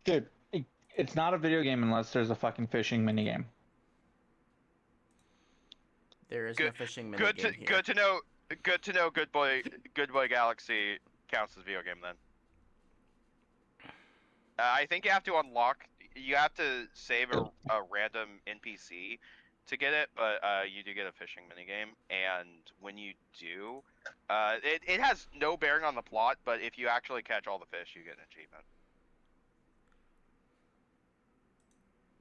Dude, it's not a video game unless there's a fucking fishing minigame. There is no Good, fishing good to minigame here. good to know. Good to know. Good Boy Galaxy counts as video game then. I think you have to unlock. You have to save a random NPC to get it, but you do get a fishing minigame, and when you do, it has no bearing on the plot, but if you actually catch all the fish, you get an achievement.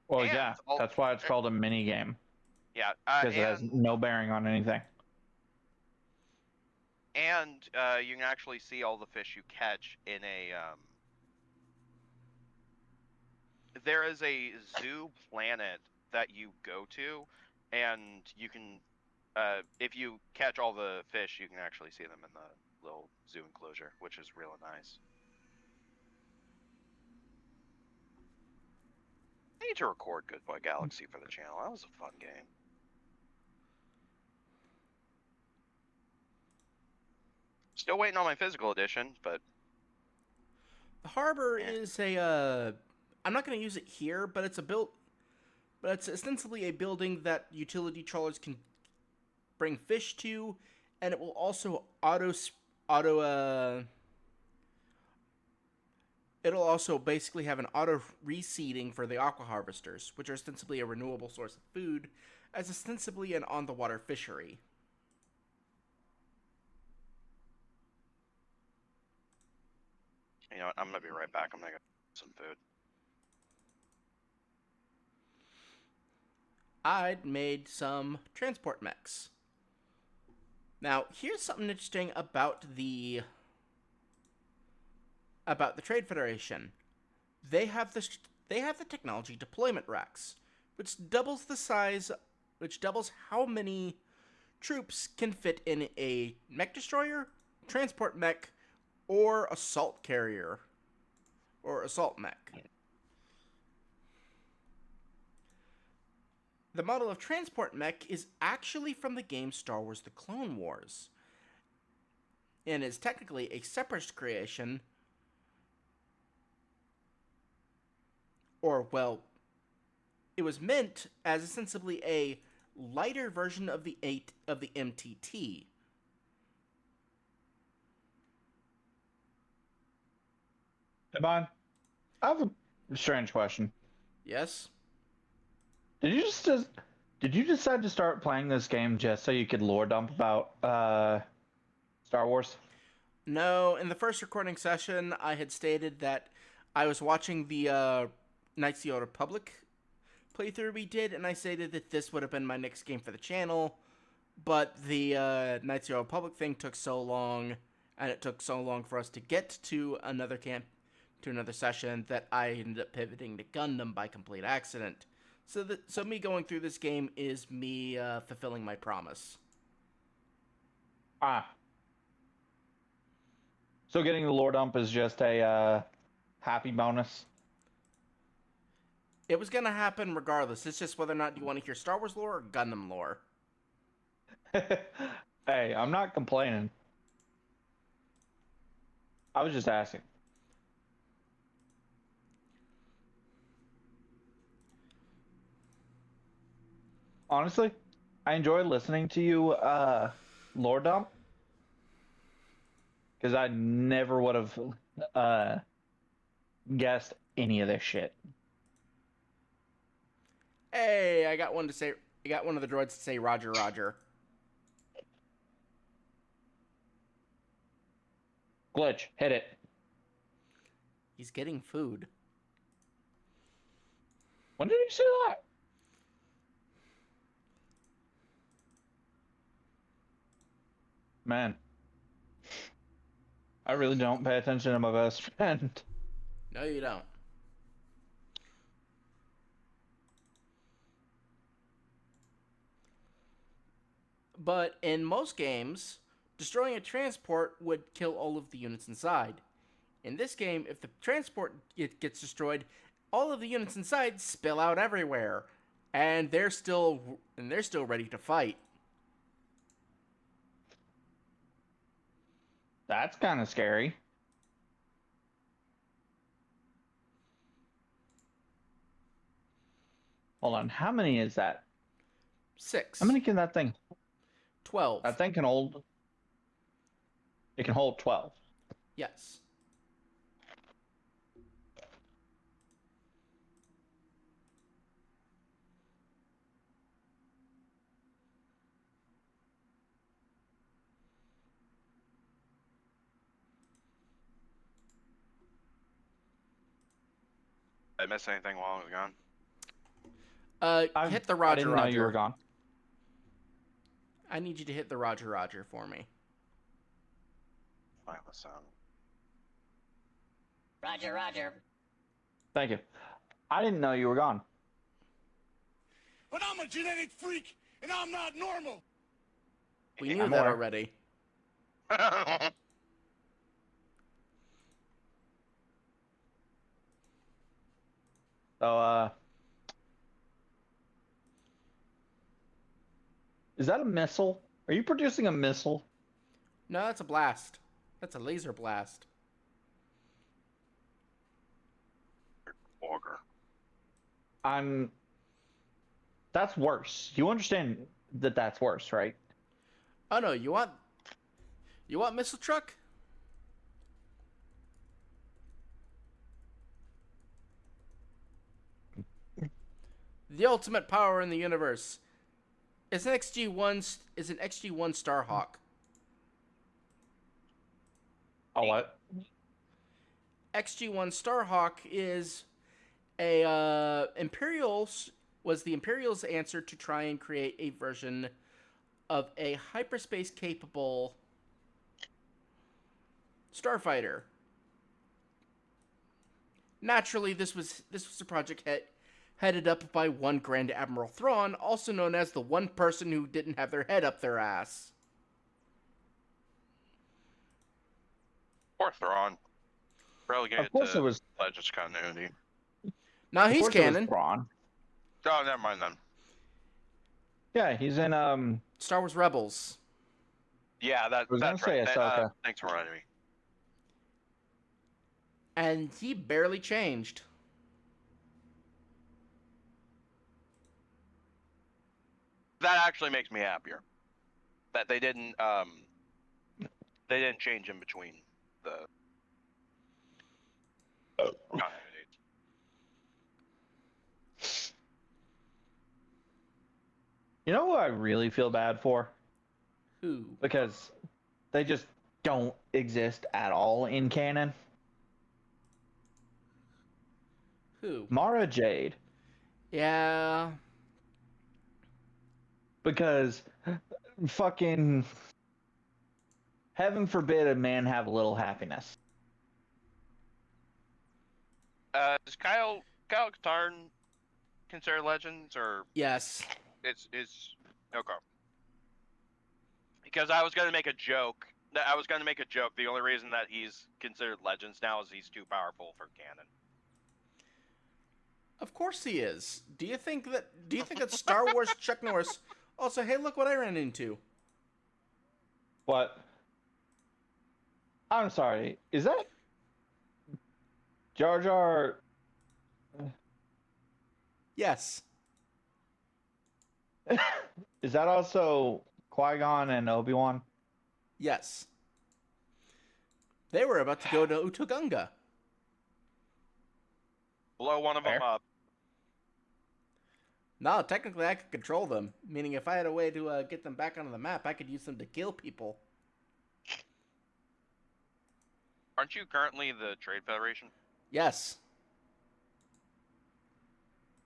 Well, And yeah, that's why it's called a minigame yeah, because it has no bearing on anything. you can actually see all the fish you catch in a there is a zoo planet that you go to, and you can, if you catch all the fish, you can actually see them in the little zoo enclosure, which is really nice. I need to record Good Boy Galaxy for the channel. That was a fun game. Still waiting on my physical edition, but The harbor eh. is a. I'm not going to use it here, but but it's ostensibly a building that utility trawlers can bring fish to, and it will also auto. It'll also basically have an auto reseeding for the aqua harvesters, which are ostensibly a renewable source of food, as ostensibly an on the water fishery. You know what? I'm gonna be right back. I'm gonna get some food. I'd made some transport mechs. Now, here's something interesting about the Trade Federation. They have the technology deployment racks, which doubles the size, which doubles how many troops can fit in a mech destroyer, transport mech, or assault carrier, or assault mech. The model of transport mech is actually from the game Star Wars The Clone Wars, and is technically a separatist creation, or, well, it was meant as ostensibly a lighter version of the MTT. Hey, Bon, I have a strange question. Yes. Did you just did you decide to start playing this game just so you could lore dump about Star Wars? No, in the first recording session, I had stated that I was watching the Knights of the Old Republic playthrough we did, and I stated that this would have been my next game for the channel. But the Knights of the Old Republic thing took so long, and it took so long for us to get to another session, that I ended up pivoting to Gundam by complete accident. So me going through this game is me fulfilling my promise. Ah, so getting the lore dump is just a happy bonus. It was gonna happen regardless. It's just whether or not you want to hear Star Wars lore or Gundam lore. Hey, I'm not complaining. I was just asking. Honestly, I enjoy listening to you lore dump because I never would have uh guessed any of this shit. Hey, I got one of the droids to say Roger, Roger. Glitch, hit it. He's getting food. When did you say that? Man, I really don't pay attention to my best friend. No, you don't. But in most games, destroying a transport would kill all of the units inside. In this game, if the transport gets destroyed, all of the units inside spill out everywhere, and they're still ready to fight. That's kind of scary. Hold on. How many is that? 6. How many can that thing? 12. That thing can hold. It can hold 12. Yes. Did I miss anything while I was gone? Hit the I Roger didn't know Roger. you were gone. I need you to hit the Roger Roger for me. Find the sound. Roger, Roger. Thank you. I didn't know you were gone. But I'm a genetic freak, and I'm not normal. We knew I'm that aware. already. So, is that a missile? Are you producing a missile? No, that's a blast. That's a laser blast. Auger. That's worse. You understand that that's worse, right? Oh no, you want missile truck? The ultimate power in the universe. It's an XG1 Starhawk. Oh, what? XG1 Starhawk is was the Imperial's answer to try and create a version of a hyperspace capable starfighter. Naturally, this was a project headed up by one Grand Admiral Thrawn, also known as the one person who didn't have their head up their ass. Poor Thrawn. Relegated Of course to it was. Legends continuity. Now Of he's course it was canon. Thrawn. Oh, never mind then. Yeah, he's in Star Wars Rebels. Yeah, was gonna that's say right. Ahsoka. Thanks for reminding me. And he barely changed. That actually makes me happier. That they didn't change in between the continuities. You know who I really feel bad for? Who? Because they just don't exist at all in canon. Who? Mara Jade. Yeah. Because fucking heaven forbid a man have a little happiness. Is Kyle Katarn considered Legends, or Yes. it's okay? Because I was gonna make a joke. The only reason that he's considered Legends now is he's too powerful for canon. Of course he is. Do you think that Star Wars Chuck Norris also, hey, look what I ran into. What? I'm sorry. Is that Jar Jar? Yes. Is that also Qui-Gon and Obi-Wan? Yes. They were about to go to Utagunga. Blow one of them Fair. up. No, technically I could control them. Meaning if I had a way to get them back onto the map, I could use them to kill people. Aren't you currently the Trade Federation? Yes.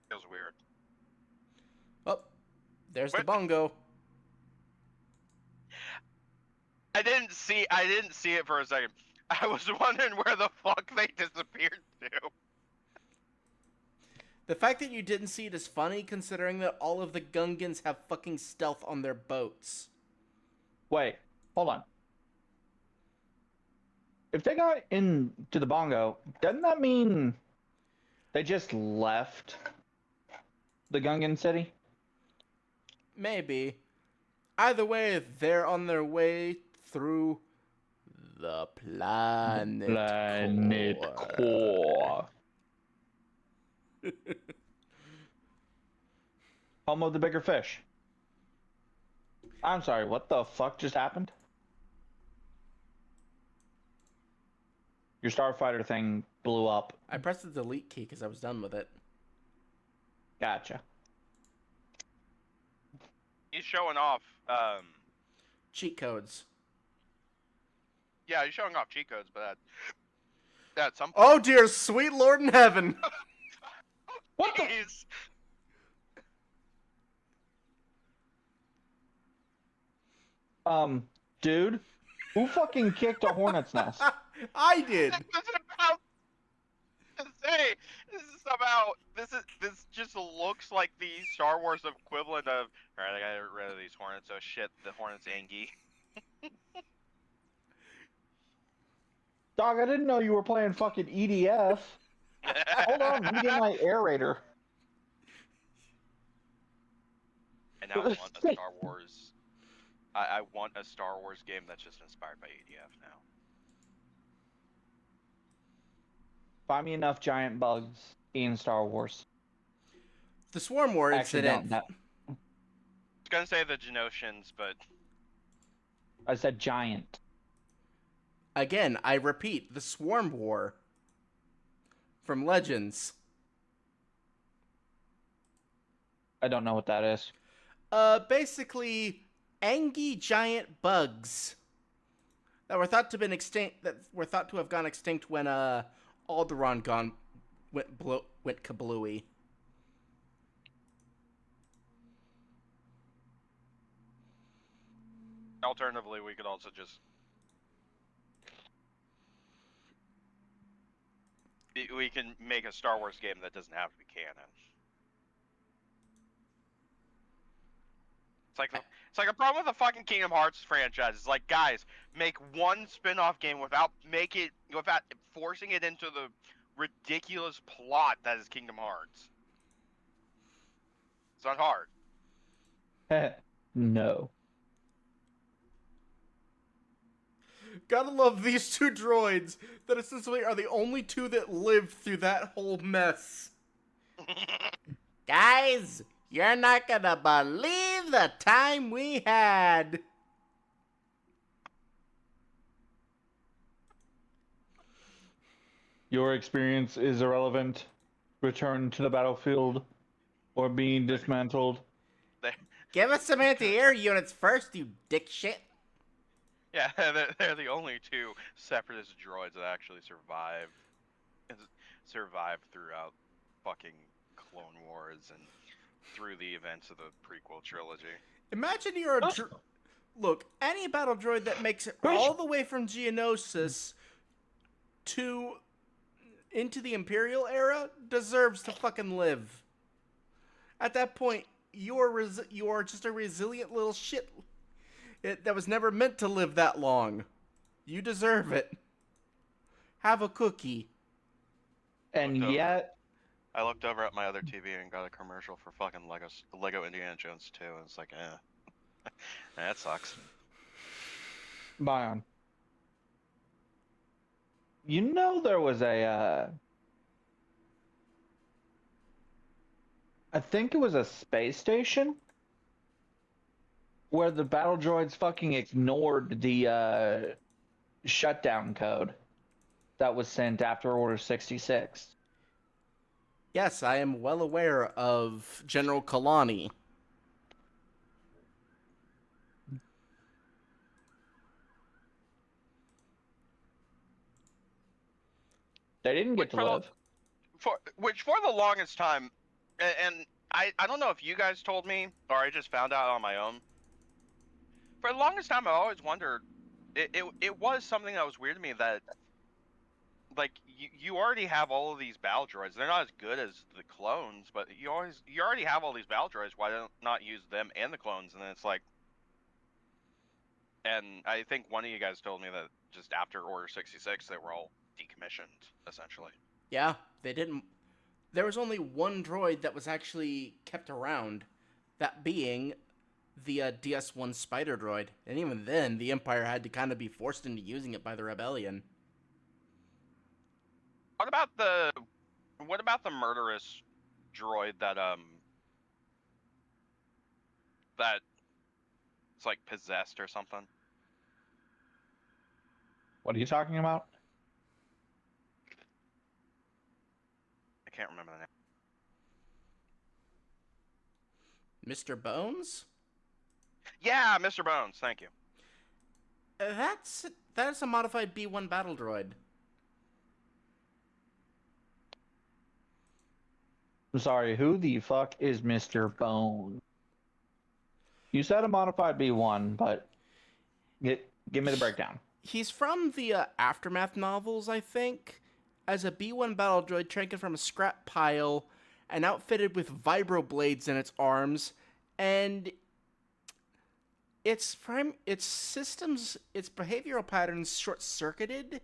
Feels weird. Oh, there's the Wait. bongo. I didn't see it for a second. I was wondering where the fuck they disappeared to. The fact that you didn't see it is funny, considering that all of the Gungans have fucking stealth on their boats. Wait, hold on. If they got into the bongo, doesn't that mean they just left the Gungan city? Maybe. Either way, they're on their way through the planet core. Core. Home of the bigger fish. I'm sorry, what the fuck just happened? Your Starfighter thing blew up. I pressed the delete key because I was done with it. Gotcha. He's showing off. Cheat codes. Yeah, he's showing off cheat codes, but at some point. Oh dear, sweet Lord in heaven! What the? Jeez. Dude, who fucking kicked a hornet's nest? I did. This is about to say. This just looks like the Star Wars equivalent of. All right, I gotta get rid of these hornets. Oh shit, the hornet's Angie. Dog, I didn't know you were playing fucking EDF. Hold on, let me get my aerator. And now I want a Star Wars. I want a Star Wars game that's just inspired by EDF now. Find me enough giant bugs in Star Wars. The Swarm War Actually, incident. no. I was gonna say the Genosians, but I said giant. Again, I repeat, the Swarm War from Legends. I don't know what that is. Basically, Angie giant bugs that were thought to have been extinct. That were thought to have gone extinct when Alderaan went kablooey. alternatively, we could also just. We can make a Star Wars game that doesn't have to be canon. It's like a problem with the fucking Kingdom Hearts franchise. It's like, guys, make one spin-off game without forcing it into the ridiculous plot that is Kingdom Hearts. It's not hard. No. Gotta love these two droids that essentially are the only two that lived through that whole mess. Guys, you're not gonna believe the time we had. Your experience is irrelevant. Return to the battlefield or being dismantled. Give us some anti-air units first, you dick shit. Yeah, they're the only two separatist droids that actually survived throughout fucking Clone Wars and through the events of the prequel trilogy. Imagine you're a look, any battle droid that makes it all the way from Geonosis to into the Imperial era deserves to fucking live. At that point, you are just a resilient little shit that was never meant to live that long. You deserve it. Have a cookie. And yet, I looked over at my other TV and got a commercial for fucking Lego Indiana Jones 2, and it's like, that sucks. Bion. You know there was a, I think it was a space station where the battle droids fucking ignored the shutdown code that was sent after Order 66. Yes, I am well aware of General Kalani. They didn't get to live. For the longest time, and I don't know if you guys told me or I just found out on my own. For the longest time, I always wondered. It was something that was weird to me that, like, you already have all of these battle droids. They're not as good as the clones, but you already have all these battle droids. Why not use them and the clones? And then it's like, and I think one of you guys told me that just after Order 66, they were all decommissioned, essentially. Yeah, they didn't. There was only one droid that was actually kept around, that being the DS1 Spider droid. And even then, the Empire had to kind of be forced into using it by the Rebellion. What about the murderous droid that that it's like possessed or something. What are you talking about? I can't remember the name. Mr. Bones? Yeah, Mr. Bones. Thank you. That's a modified B1 battle droid. I'm sorry, who the fuck is Mr. Bone? You said a modified B1, but give me the breakdown. He's from the Aftermath novels, I think, as a B1 battle droid taken from a scrap pile and outfitted with vibroblades in its arms, and its behavioral patterns short-circuited,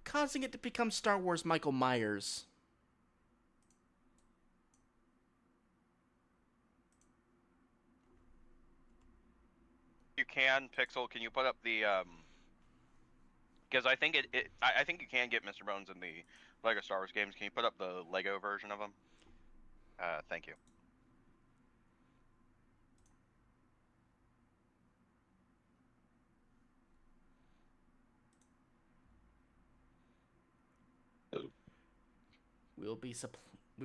causing it to become Star Wars Michael Myers. You can Pixel. Can you put up the Because I think I think you can get Mr. Bones in the Lego Star Wars games. Can you put up the Lego version of him? Thank you. We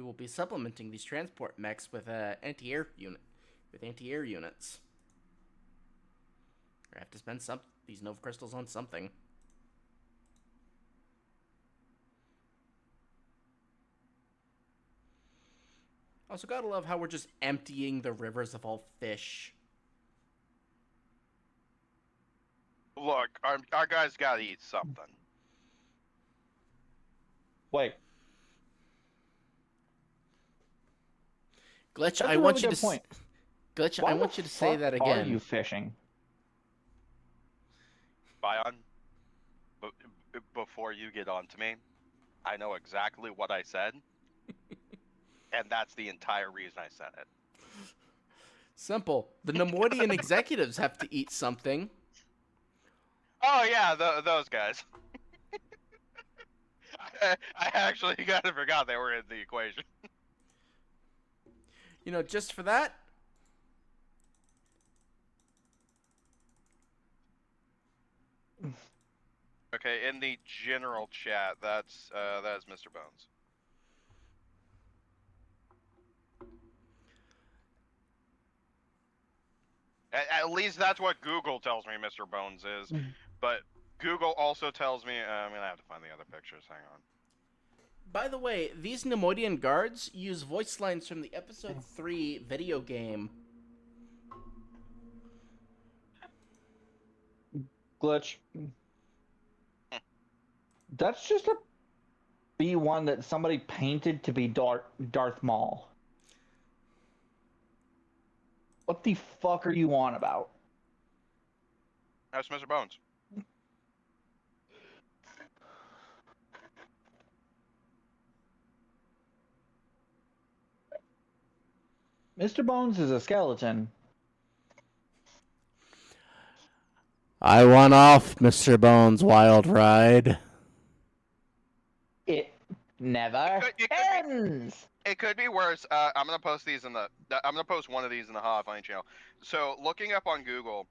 will be supplementing these transport mechs with anti-air units. I have to spend these Nova crystals on something. Also, gotta love how we're just emptying the rivers of all fish. Look, our guys gotta eat something. Wait, Glitch, that's I a want really you good to point. Glitch, Why I the want you to say fuck that again. Are you fishing? Bion, before you get on to me, I know exactly what I said, and that's the entire reason I said it. Simple. The Nemoidian executives have to eat something. Oh yeah, those guys. I actually kind of forgot they were in the equation. You know, just for that. Okay, in the general chat, that is Mr. Bones. At least that's what Google tells me Mr. Bones is, but Google also tells me I'm gonna have to find the other pictures. Hang on. By the way, these Nemoidian guards use voice lines from the Episode 3 video game. Glitch. That's just a B1 that somebody painted to be Darth Maul. What the fuck are you on about? That's Mr. Bones. Mr. Bones is a skeleton. I want off Mr. Bones' wild ride. It never ends. It could be worse. I'm gonna post these in the. I'm gonna post one of these in the Ha Funny channel. So looking up on Google,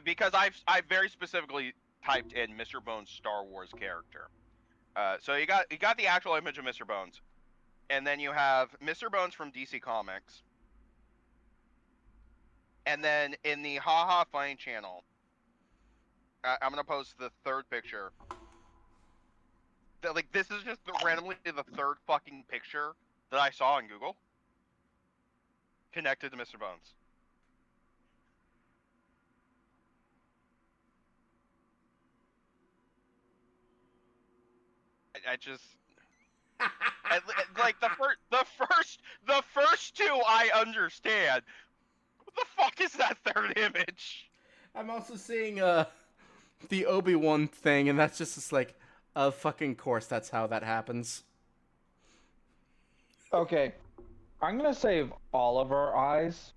because I've very specifically typed in Mr. Bones Star Wars character. So you got the actual image of Mr. Bones, and then you have Mr. Bones from DC Comics, and then in the Ha Ha Funny channel, I'm gonna post the third picture. Like this is just randomly the third fucking picture that I saw on Google connected to Mr. Bones. I just like the first two I understand. What the fuck is that third image? I'm also seeing the Obi-Wan thing, and that's just like, of fucking course, that's how that happens. Okay, I'm gonna save all of our eyes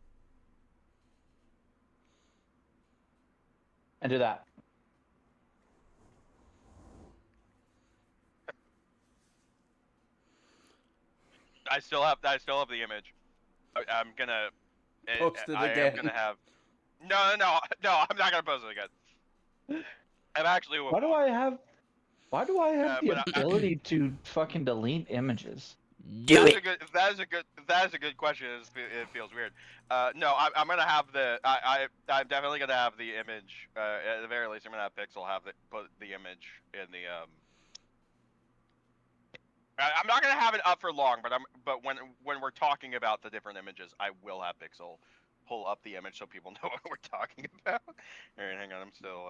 and do that. I still have the image. I'm gonna Post it I am again. gonna have. No, I'm not gonna post it again. I'm actually. Why do I have the but ability to fucking delete images? Do it. That is a good question. It feels weird. No, I'm gonna have I'm definitely gonna have the image. At the very least, I'm gonna have Pixel put the image in the I'm not gonna have it up for long, but when we're talking about the different images, I will have Pixel pull up the image so people know what we're talking about. All right, hang on, I'm still.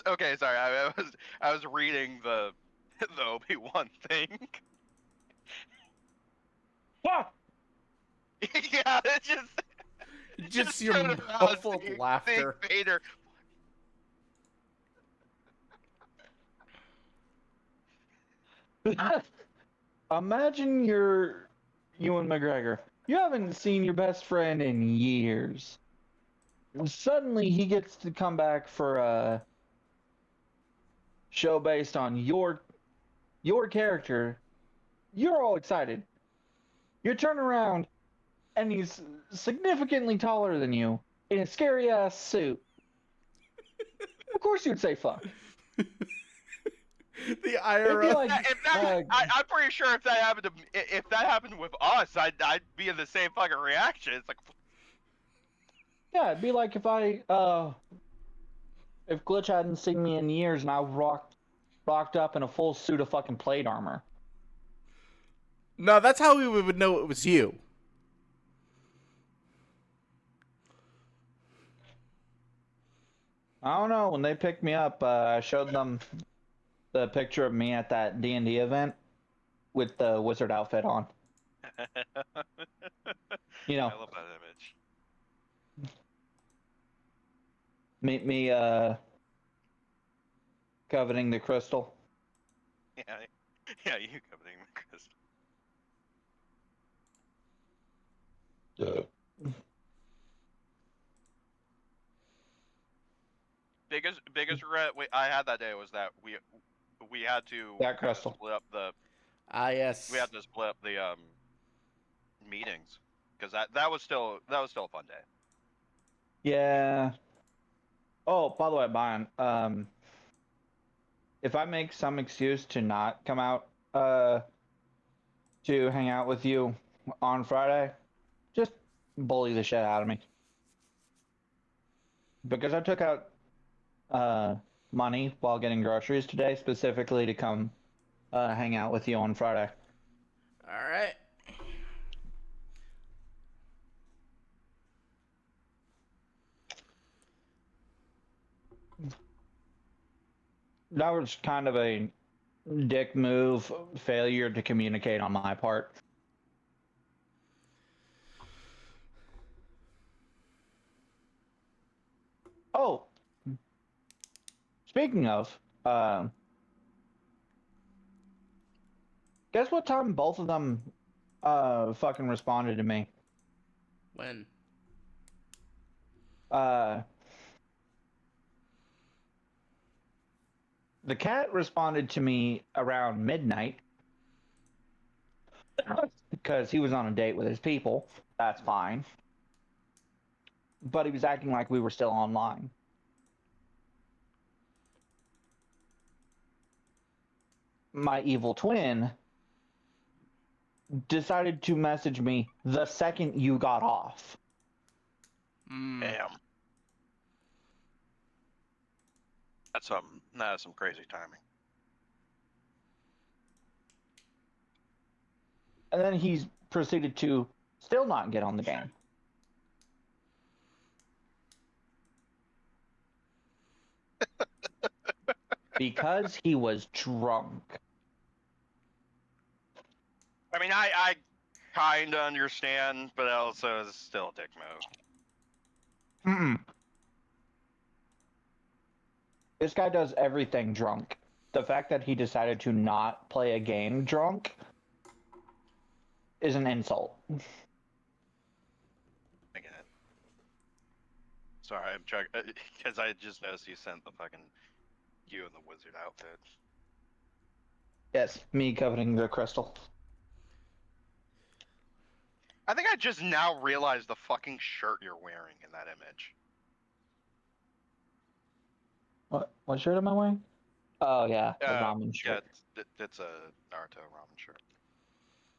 Okay, sorry. I was reading the the Obi-Wan thing. Fuck! Yeah, it Just your showed about muffled seeing laughter. Vader. Imagine you're Ewan McGregor. You haven't seen your best friend in years. And suddenly he gets to come back for a show based on your character. You're all excited. You turn around and he's significantly taller than you in a scary ass suit. Of course you'd say fuck. The It'd be IRL. like, I'm pretty sure if that happened with us, I'd be in the same fucking reaction. It's like, yeah, it'd be like if Glitch hadn't seen me in years and I rocked up in a full suit of fucking plate armor. No, that's how we would know it was you. I don't know. When they picked me up, I showed them the picture of me at that D&D event with the wizard outfit on. You know, I love that image. me coveting the crystal. Yeah, you coveting the crystal. Biggest regret I had that day was that we had to That crystal. split up the Yes. meetings because that was still a fun day. Yeah. Oh, by the way, Brian, if I make some excuse to not come out to hang out with you on Friday, just bully the shit out of me. Because I took out money while getting groceries today, specifically to come hang out with you on Friday. All right. That was kind of a dick move, failure to communicate on my part. Oh, speaking of, guess what time both of them fucking responded to me? When? The cat responded to me around midnight because he was on a date with his people. That's fine. But he was acting like we were still online. My evil twin decided to message me the second you got off. Damn. That's some crazy timing. And then he's proceeded to still not get on the game. Because he was drunk. I mean, I kind of understand, but also it's still a dick move. Mm-mm. This guy does everything drunk. The fact that he decided to not play a game drunk is an insult. Making Sorry, I'm trying because I just noticed you sent the fucking you in the wizard outfit. Yes, me coveting the crystal. I think I just now realized the fucking shirt you're wearing in that image. What shirt am I wearing? Oh yeah, the ramen Yeah, shirt. it's a Naruto ramen shirt.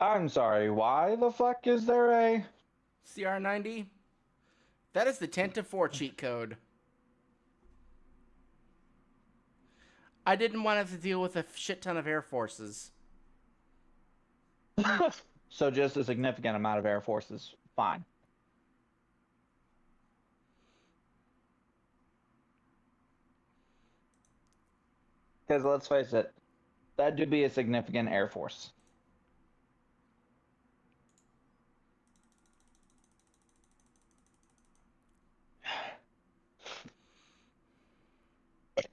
I'm sorry. Why the fuck is there a? CR90? That is the Tenta 4 cheat code. I didn't want to have to deal with a shit ton of Air Forces. So just a significant amount of Air Forces. Fine. Because let's face it, that would be a significant Air Force.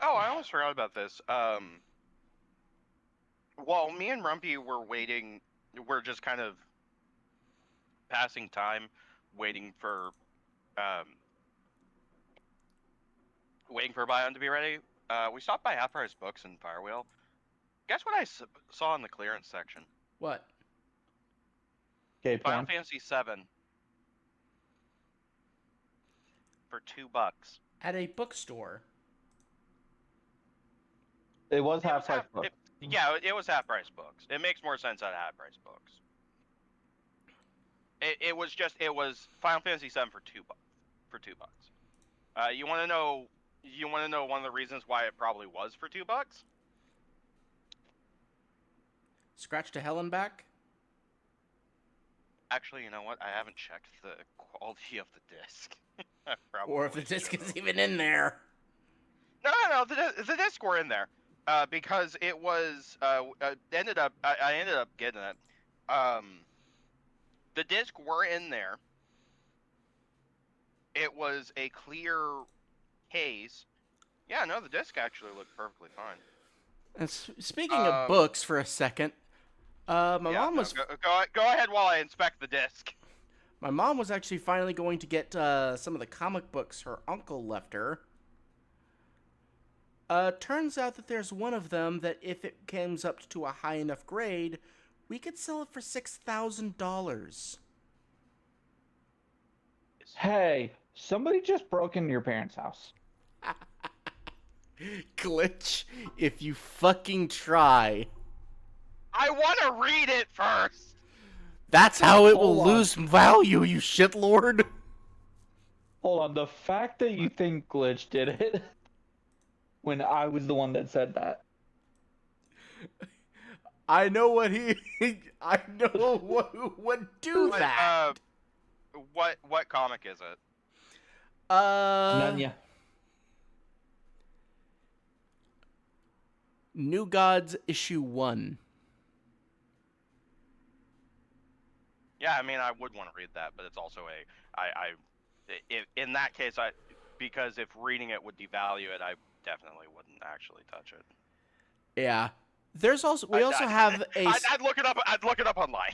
Oh, I almost forgot about this. While me and Rumpy were waiting, we're just kind of passing time, waiting for Bion to be ready. We stopped by Half Price Books in Firewheel. Guess what I saw in the clearance section? What? Okay, Final porn. Fantasy VII for $2. At a bookstore. It was It half was price book. Yeah, it was Half Price Books. It makes more sense at Half Price Books. It was Final Fantasy VII for $2. You want to know? You want to know one of the reasons why it probably was for $2? Scratch to hell and back? Actually, you know what? I haven't checked the quality of the disc. Or if the disc is even in there. No. The disc were in there. Because it was I ended up getting it. The disc were in there. It was a clear case. Yeah, no, the disc actually looked perfectly fine. And speaking of books for a second, my mom was go ahead while I inspect the disc. My mom was actually finally going to get some of the comic books her uncle left her. Turns out that there's one of them that if it comes up to a high enough grade, we could sell it for $6,000. Hey, somebody just broke into your parents' house. Glitch, if you fucking try. I want to read it first. That's how it will Hold on. lose value, you shitlord. Hold on, the fact that you think Glitch did it when I was the one that said that. I know what I know what would do that. What comic is it? Nanya. New Gods issue 1. Yeah, I mean, I would want to read that, but it's also in that case, because if reading it would devalue it, I definitely wouldn't actually touch it. Yeah. There's also we also have a I'd look it up. I'd look it up online.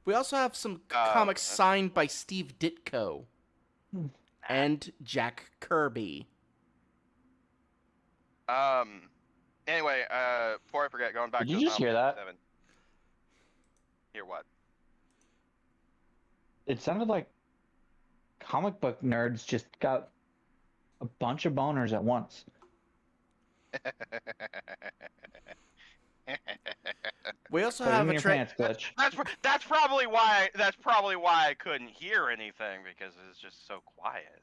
we also have some comics signed by Steve Ditko and Jack Kirby. Anyway, before I forget, going back Did to you the just hear that? 7. Hear what? It sounded like comic book nerds just got a bunch of boners at once. We also Put it have in a your pants, Glitch. That's probably why I couldn't hear anything, because it's just so quiet.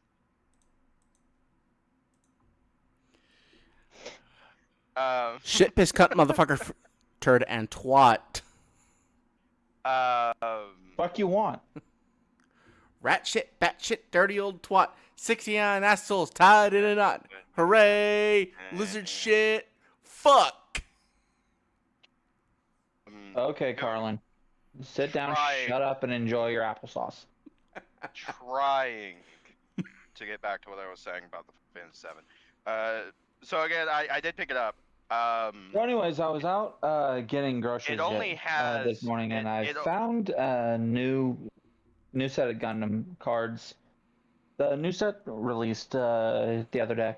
shit piss cunt motherfucker turd and twat. Fuck you want? Rat shit, bat shit, dirty old twat. 69 assholes tied in a knot. Hooray! Lizard shit. Fuck. Okay, Carlin. Sit down, shut up, and enjoy your applesauce. Trying to get back to what I was saying about the Fantasy 7. So again, I did pick it up. So anyways, I was out getting groceries It only has this morning, and I it found a new set of Gundam cards The new set released the other day.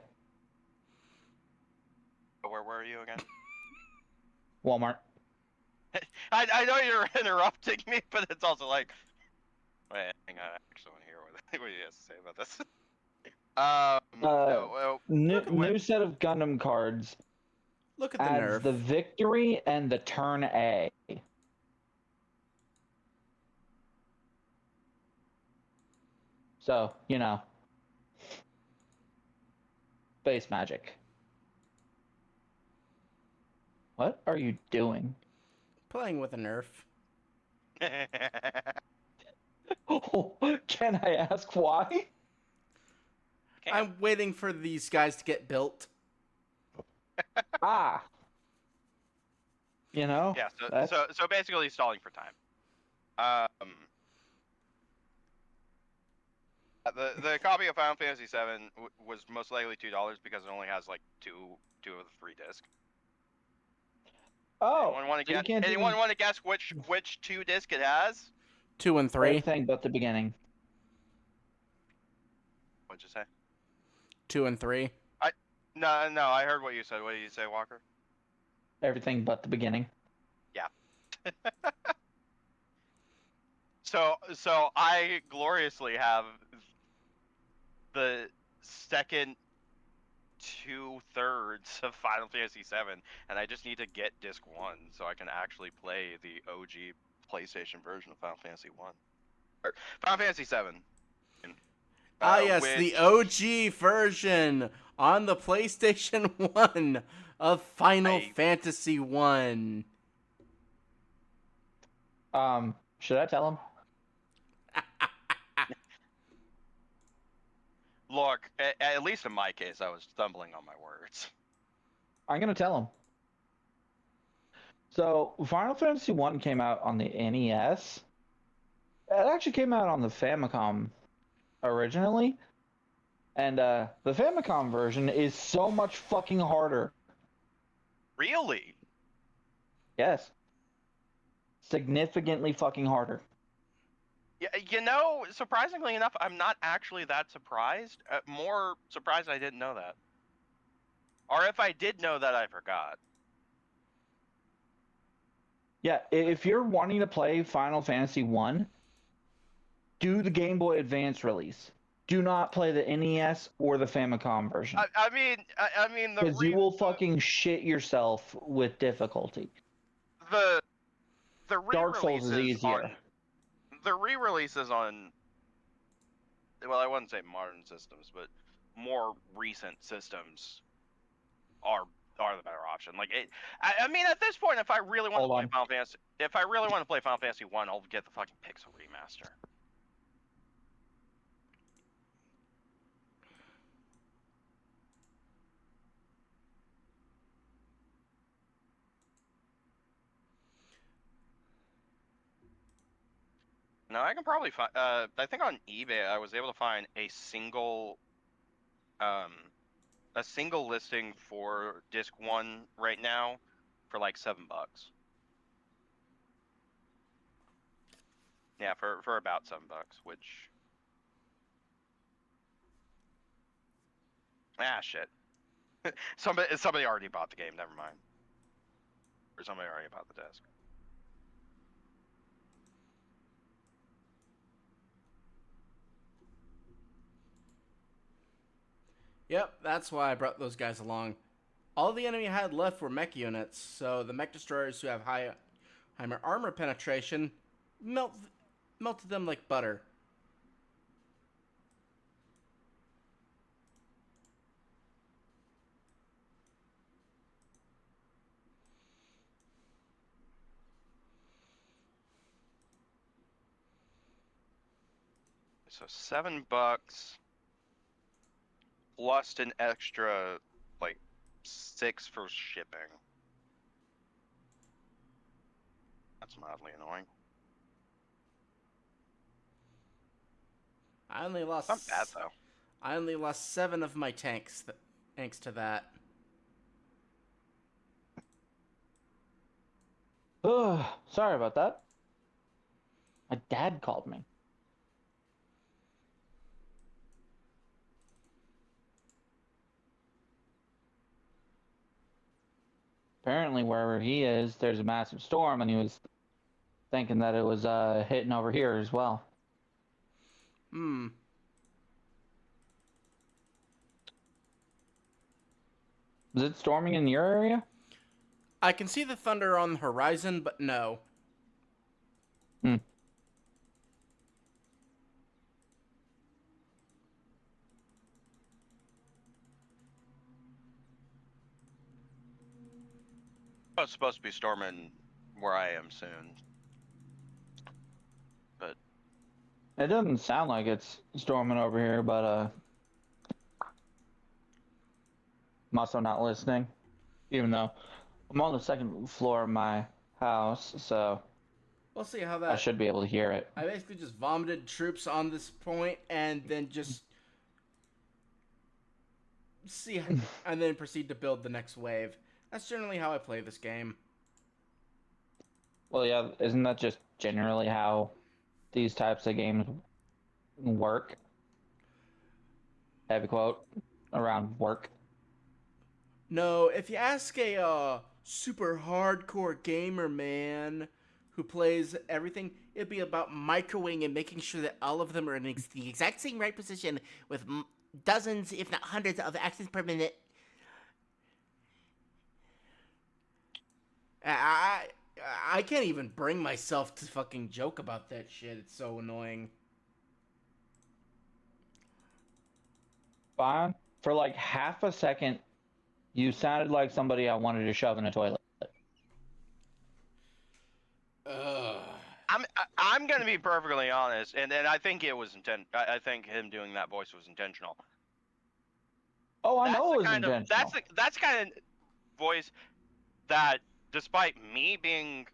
Where were you again? Walmart. I know you're interrupting me, but it's also like, wait, hang on, I actually want to hear what he has to say about this. No, well, New set of Gundam cards Look at the adds nerf. the victory and the turn A. So, base magic. What are you doing? Playing with a nerf. Can I ask why? I'm waiting for these guys to get built. Ah. Yeah, that's... so basically stalling for time. The copy of Final Fantasy VII was most likely $2 because it only has like two of the 3 discs. Oh, Anyone want to so you guess? can't Anyone even... want to guess which 2 disc it has? 2 and 3. Everything but the beginning. What'd you say? 2 and 3. No, I heard what you said. What did you say, Walker? Everything but the beginning. Yeah. So I gloriously have the second 2/3 of Final Fantasy VII, and I just need to get disc 1 so I can actually play the OG PlayStation version of Final Fantasy 1. Or Final Fantasy 7. Yes, the OG version on the PlayStation 1 of Final Fantasy 1. Should I tell him? Look, at least in my case, I was stumbling on my words. I'm gonna tell him. So, Final Fantasy 1 came out on the NES. It actually came out on the Famicom originally. And the Famicom version is so much fucking harder. Really? Yes. Significantly fucking harder. Yeah, surprisingly enough, I'm not actually that surprised. More surprised I didn't know that. Or if I did know that, I forgot. Yeah, if you're wanting to play Final Fantasy 1, do the Game Boy Advance release. Do not play the NES or the Famicom version. I mean, because you will fucking shit yourself with difficulty. The Dark Souls is re-releases easier. the re-releases on, well, I wouldn't say modern systems, but more recent systems are the better option. Like I mean, at this point, if I really want to play Final Fantasy 1, I'll get the fucking Pixel remaster. Now I can probably find. I think on eBay I was able to find a single listing for disc 1 right now for like $7. Yeah, for about $7, which shit. somebody already bought the game. Never mind. Or somebody already bought the disc. Yep, that's why I brought those guys along. All the enemy had left were mech units, so the mech destroyers who have higher armor penetration melted them like butter. So $7 plus an extra like 6 for shipping. That's mildly annoying. I only lost. Not bad though. I only lost 7 of my tanks thanks to that. Sorry about that. My dad called me. apparently wherever he is, there's a massive storm, and he was thinking that it was hitting over here as well. Hmm. Is it storming in your area? I can see the thunder on the horizon, but no. Hmm. Oh, it's supposed to be storming where I am soon. But It doesn't sound like it's storming over here, but I'm also not listening, even though I'm on the second floor of my house, so We'll see how I that. should be able to hear it. I basically just vomited troops on this point and then just see and then proceed to build the next wave. That's generally how I play this game. Well, yeah, isn't that just generally how these types of games work? Heavy quote around work. No, if you ask a super hardcore gamer man who plays everything, it'd be about microwaving and making sure that all of them are in the exact same right position with dozens, if not hundreds, of actions per minute. I can't even bring myself to fucking joke about that shit. It's so annoying. Fine. For like half a second, you sounded like somebody I wanted to shove in a toilet. Ugh. I'm gonna be perfectly honest, and I think it was I think him doing that voice was intentional. Oh, I That's know the it was kind of intentional. that's kind of voice that, despite me being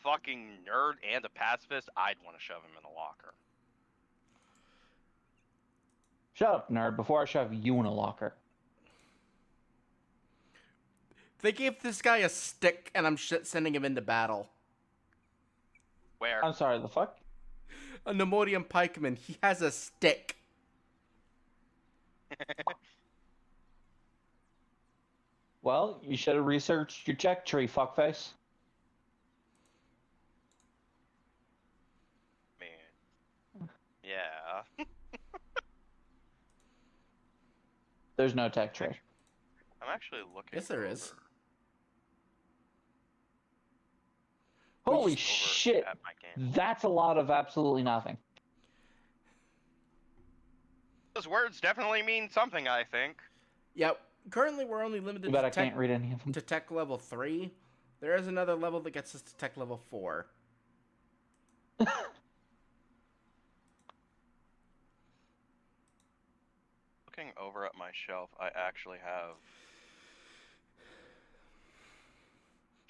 fucking nerd and a pacifist, I'd want to shove him in a locker. Shut up, nerd, before I shove you in a locker. They gave this guy a stick, and I'm sending him into battle. Where? I'm sorry, the fuck? A Nemodium pikeman. He has a stick. Well, you should have researched your check tree, fuckface. Man. Yeah. There's no tech tree. I'm actually looking. Yes, there is. Holy over shit! at my game. That's a lot of absolutely nothing. Those words definitely mean something, I think. Yep. Currently, we're only limited But to I can't read any of them. tech level 3. There is another level that gets us to tech level 4. Looking over at my shelf, I actually have.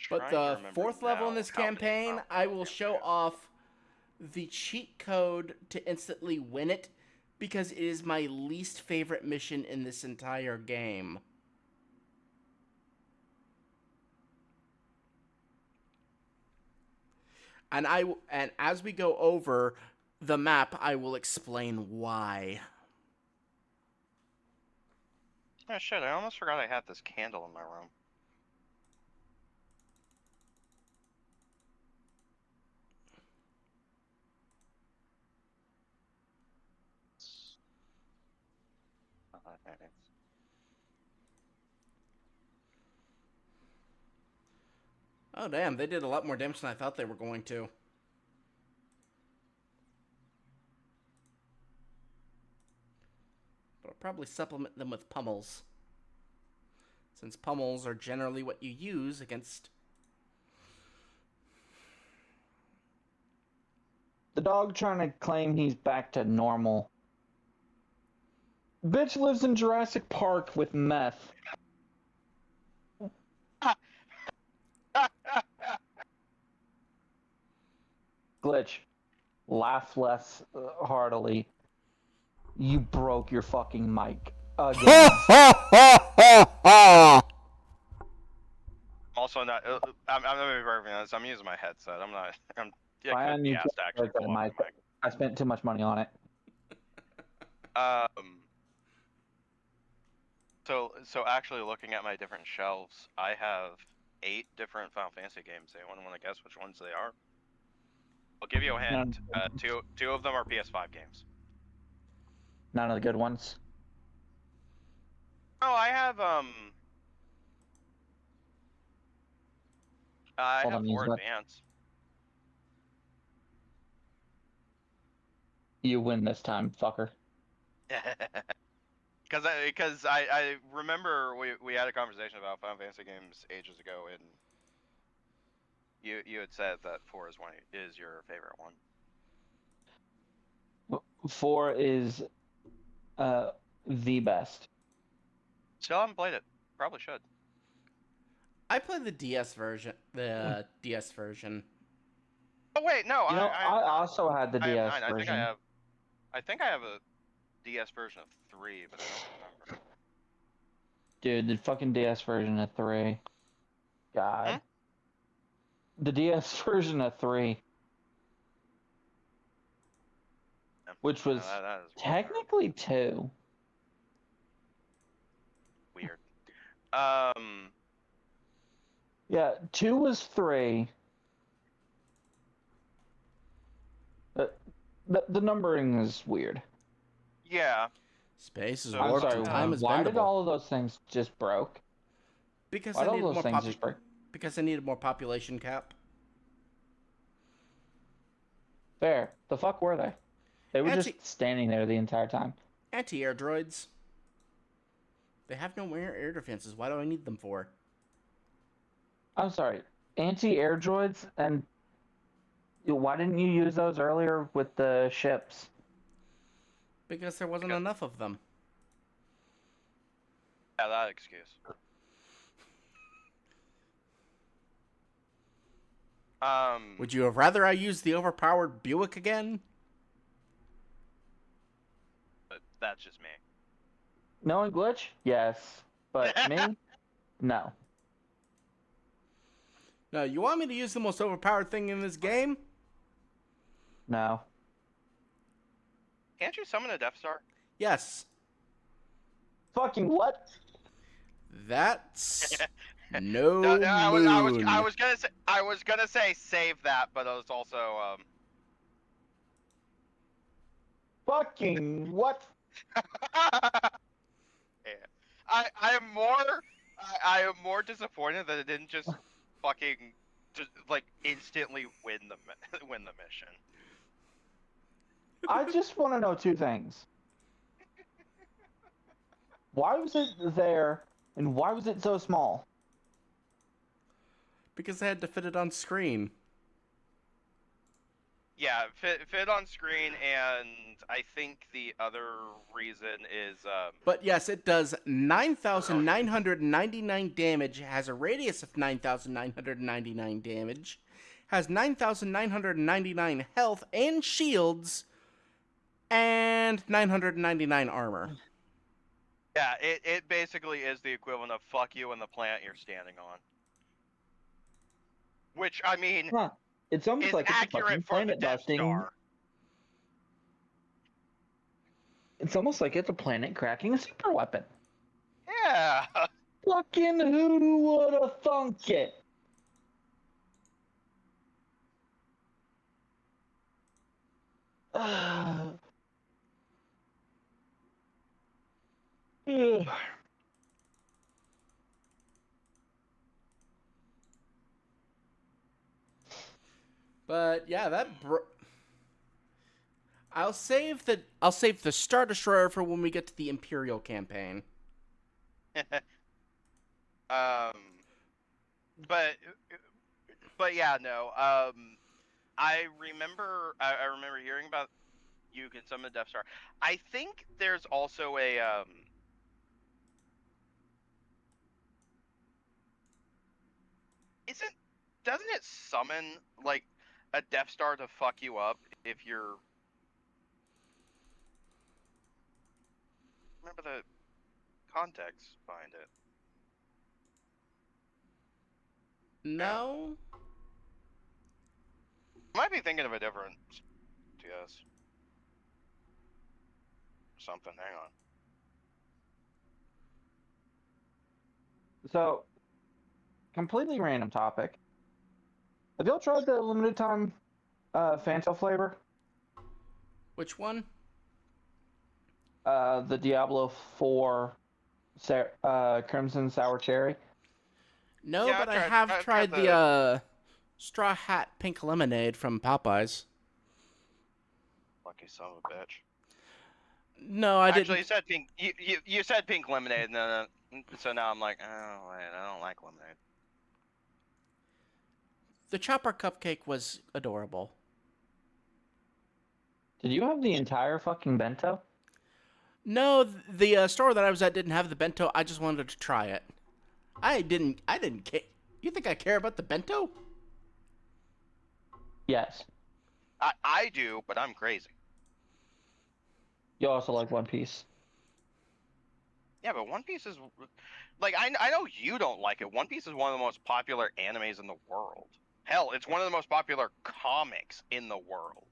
But Trying to the remember 4th level in now this how many campaign, rounds I was will in show there. off the cheat code to instantly win it because it is my least favorite mission in this entire game. And and as we go over the map, I will explain why. Oh shit! I almost forgot I had this candle in my room. There it is. Oh damn, they did a lot more damage than I thought they were going to. But I'll probably supplement them with pummels, since pummels are generally what you use against. The dog trying to claim he's back to normal. Bitch lives in Jurassic Park with meth. Glitch, laugh less heartily. You broke your fucking mic again. Also, not. I'm gonna be perfectly honest. I'm using my headset. I'm not. Yeah, Fine, couldn't be you asked to actually break that pull up mic. the mic. I spent too much money on it. So actually looking at my different shelves, I have 8 different Final Fantasy games. Anyone want to guess which ones they are? I'll give you a hint. Two of them are PS5 games. None of the good ones. Oh, I have Hold on, 4 he's got- Advance. You win this time, fucker. Because I remember we had a conversation about Final Fantasy games ages ago, and you had said that 4 is your favorite one. 4 is the best. Still haven't played it. Probably should. I played the DS version. The DS version. Oh wait, no. You know, I also had the I have DS 9. version. I think I have a DS version of 3, but I don't remember. Dude, the fucking DS version of 3. God. The DS version of 3. Which was That is technically 2. weird. Yeah, 2 was 3. The numbering is weird. Yeah. Space is So, I'm warped sorry, and time is why did bendable. all of those things just broke? Because Why I did needed all more those things just break? Because I needed more population cap. Fair. The fuck were they? They were Anti- just standing there the entire time. Anti-air droids. They have no air defenses. Why do I need them for? I'm sorry, anti-air droids, and why didn't you use those earlier with the ships? Because there wasn't enough of them. Yeah, that excuse. Would you have rather I used the overpowered Buick again? But that's just me. Knowing glitch? Yes. But me? No. No, you want me to use the most overpowered thing in this game? No. Can't you summon a Death Star? Yes. Fucking what? That's no No, I moon. was gonna say save that, but I was also Fucking what? yeah. I am more disappointed that it didn't just fucking just like instantly win the win the mission. I just want to know 2 things. Why was it there, and why was it so small? Because I had to fit it on screen. Yeah, fit on screen, and I think the other reason is But yes, it does 9,999 damage, has a radius of 9,999 damage, has 9,999 health and shields, and 999 armor. yeah, it basically is the equivalent of fuck you and the planet you're standing on. Which I mean Huh. It's almost is like it's a accurate fucking for the planet Death busting. Star. It's almost like it's a planet cracking a super weapon. Yeah. Fucking who would have thunk it? Ugh. But yeah, I'll save the Star Destroyer for when we get to the Imperial campaign. But yeah, no. I remember hearing about you can summon the Death Star. I think there's also a doesn't it summon like a Death Star to fuck you up if you're remember the context behind it? No? I might be thinking of a different TS. Something, hang on. So, completely random topic. Have y'all tried the limited time Fanta flavor? Which one? The Diablo 4 Crimson Sour Cherry? No, Yeah, but I I've have tried tried the Straw Hat Pink Lemonade from Popeyes. Lucky son of a bitch. No, I Actually, didn't. you said pink. You said pink lemonade, and so now I'm like, oh wait, I don't like lemonade. The Chopper Cupcake was adorable. Did you have the entire fucking bento? No, the store that I was at didn't have the bento. I just wanted to try it. I didn't care. You think I care about the bento? Yes. I do, but I'm crazy. You also like One Piece. Yeah, but One Piece is like I know you don't like it. One Piece is one of the most popular animes in the world. Hell, it's one of the most popular comics in the world.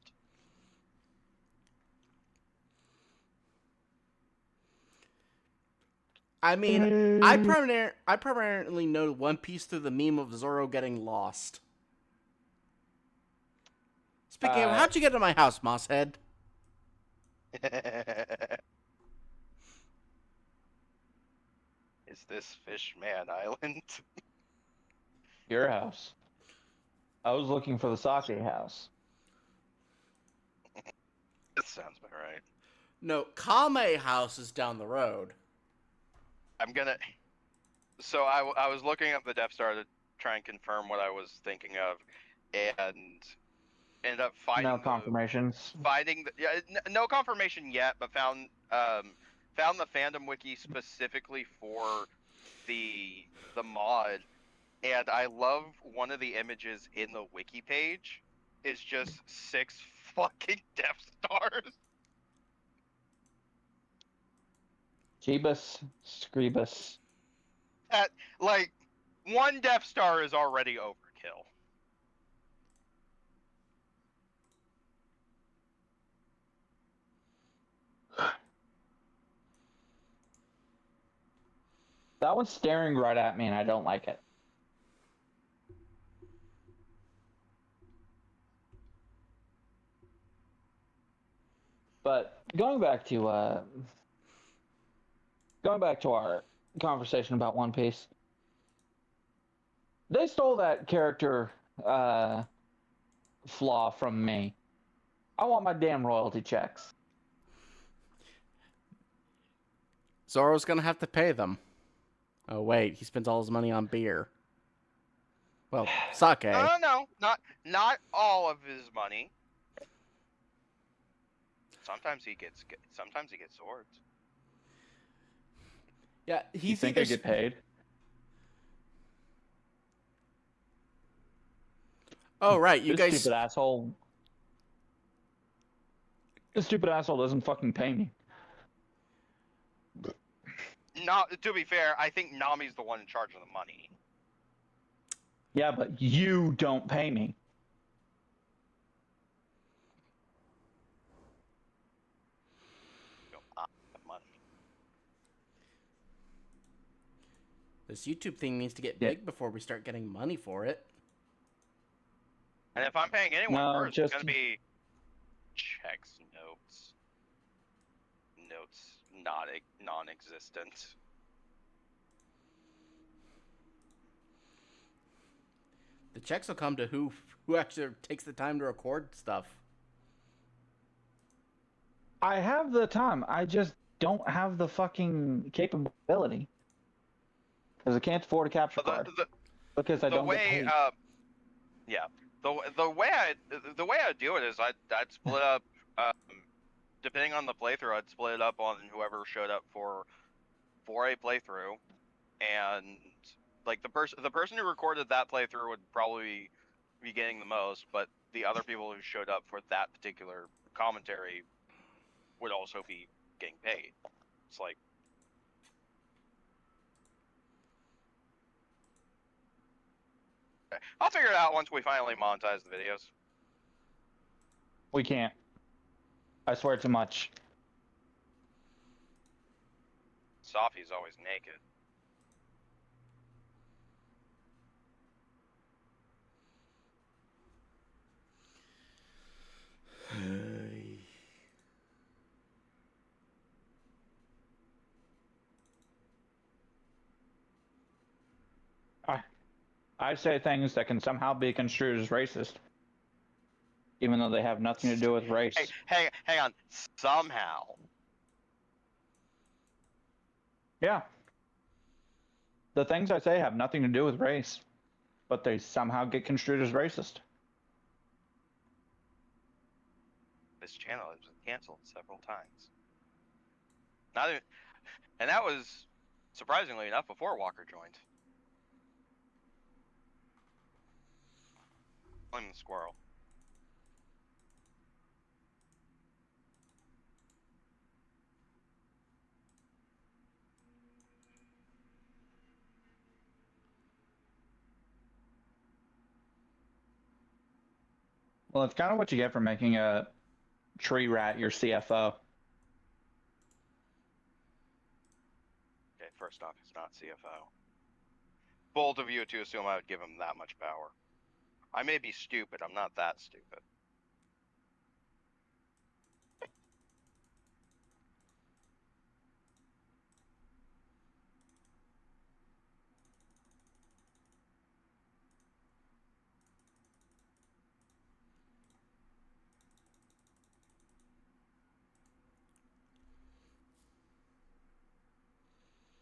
I mean, I primarily know One Piece through the meme of Zoro getting lost. Speaking of, how'd you get to my house, Mosshead? Is this Fishman Island? Your house. I was looking for the sake house. That sounds about right. No, Kame House is down the road. I'm gonna. So I was looking up the Death Star to try and confirm what I was thinking of, and ended up finding No confirmations. no confirmation yet, but found the fandom wiki specifically for the mod, and I love one of the images in the wiki page is just 6 fucking Death Stars. Jeebus, Screebus. Like, one Death Star is already overkill. That one's staring right at me and I don't like it. But going back to our conversation about One Piece, they stole that character flaw from me. I want my damn royalty checks. Zoro's gonna have to pay them. Oh wait, he spends all his money on beer. Well, sake. No, not all of his money. Sometimes he gets swords. Yeah, You he's think either I get paid? Oh right, you This guys. stupid asshole. This stupid asshole doesn't fucking pay me. Not to be fair, I think Nami's the one in charge of the money. Yeah, but you don't pay me. Money. This YouTube thing needs to get Yeah. big before we start getting money for it. And if I'm paying anyone No, first, just- it's gonna be checks, notes, non-existent. The checks will come to who actually takes the time to record stuff. I have the time. I just don't have the fucking capability. Because I can't afford a capture card. Because I The don't get way, paid. yeah, the way I do it is I'd split up, depending on the playthrough, I'd split it up on whoever showed up for a playthrough, and like the person who recorded that playthrough would probably be getting the most, but the other people who showed up for that particular commentary would also be getting paid. It's like, I'll figure it out once we finally monetize the videos. We can't. I swear too much. Sophie's always naked. I say things that can somehow be construed as racist, even though they have nothing to do with race. Hey, hang on. Somehow. Yeah. The things I say have nothing to do with race, but they somehow get construed as racist. This channel has been canceled several times. And that was, surprisingly enough, before Walker joined. I'm the squirrel. Well, it's kind of what you get for making a tree rat your CFO. Okay, first off, he's not CFO. Bold of you to assume I would give him that much power. I may be stupid, I'm not that stupid.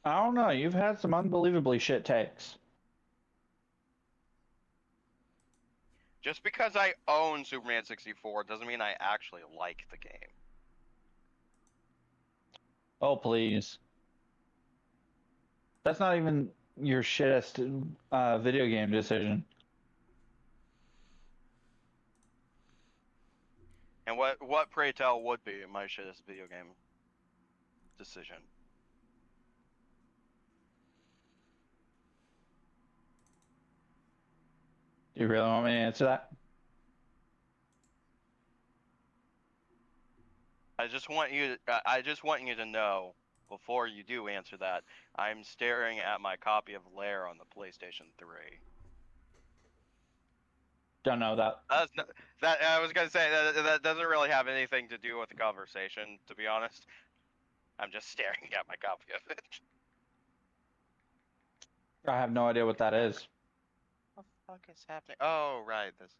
I don't know. You've had some unbelievably shit takes. Just because I own Superman 64 doesn't mean I actually like the game. Oh, please. That's not even your shittest video game decision. And what pray tell would be my shittest video game decision? Do you really want me to answer that? I just want you to know before you do answer that, I'm staring at my copy of Lair on the PlayStation 3. Don't know that. That I was gonna say that doesn't really have anything to do with the conversation, to be honest. I'm just staring at my copy of it. I have no idea what that is. What the fuck is happening? Oh, right, this.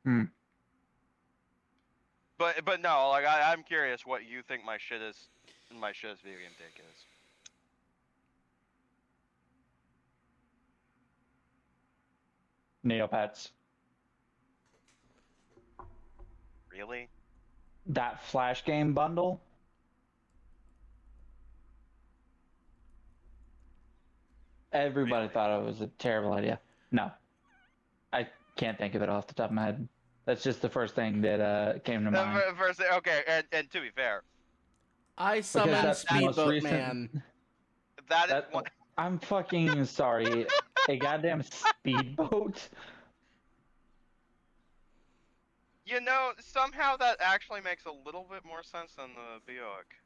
Hmm. But no, like I'm curious what you think my shittest video game take is. Neopets. Really? That Flash game bundle? Everybody Really? thought it was a terrible idea. No. I can't think of it off the top of my head. That's just the first thing that came to mind. First, okay, and to be fair, I summoned that's the most Speedboat recent- Man. that is one. I'm fucking sorry. A goddamn speedboat? You know, somehow that actually makes a little bit more sense than the Bioic.